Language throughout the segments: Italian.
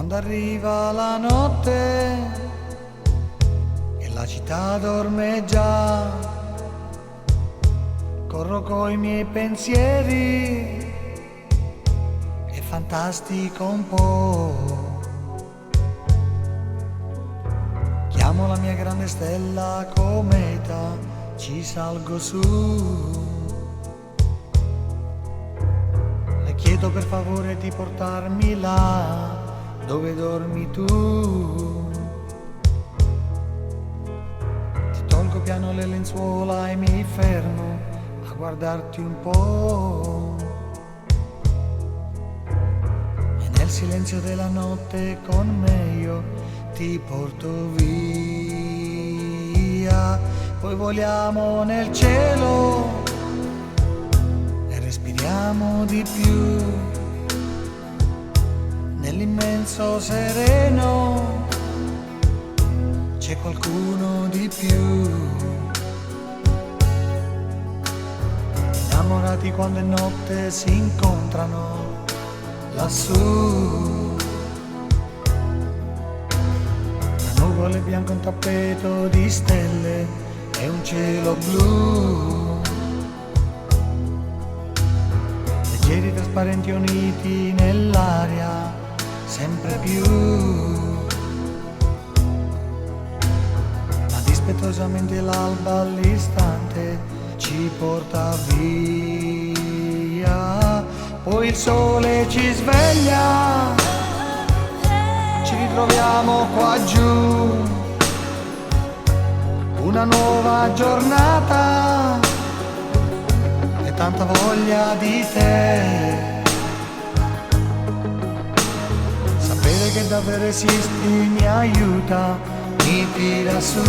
Quando arriva la notte e la città dorme già, corro coi miei pensieri e fantastico un po'. Chiamo la mia grande stella cometa, ci salgo su. Le chiedo per favore di portarmi là dove dormi tu. Ti tolgo piano le lenzuola e mi fermo a guardarti un po'. E nel silenzio della notte con me io ti porto via. Poi voliamo nel cielo e respiriamo di più. Nell'immenso sereno c'è qualcuno di più. Innamorati quando è notte si incontrano lassù. La nuvole bianca, un tappeto di stelle e un cielo blu. Leggeri, trasparenti, uniti nell'aria sempre più, ma dispettosamente l'alba all'istante ci porta via. Poi il sole ci sveglia, ci ritroviamo qua giù, una nuova giornata e tanta voglia di te. Sapere che davvero esisti mi aiuta, mi tira su.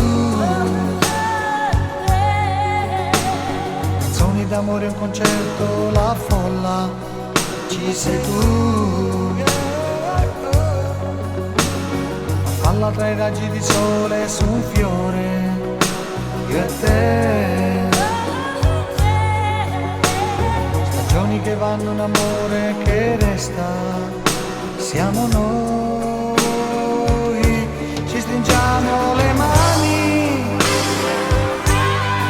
Canzoni d'amore, un concerto, la folla, ci sei tu. Falla tra i raggi di sole su un fiore, io e te. Stagioni che vanno, un amore che resta, siamo noi. Ci stringiamo le mani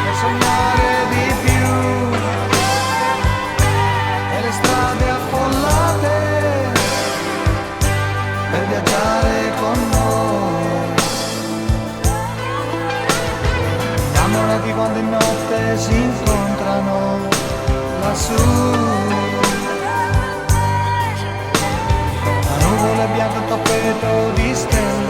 per sognare di più, e le strade affollate per viaggiare con noi. Innamorati quando in notte si incontrano lassù. Nuvole bianche, un tappeto di stelle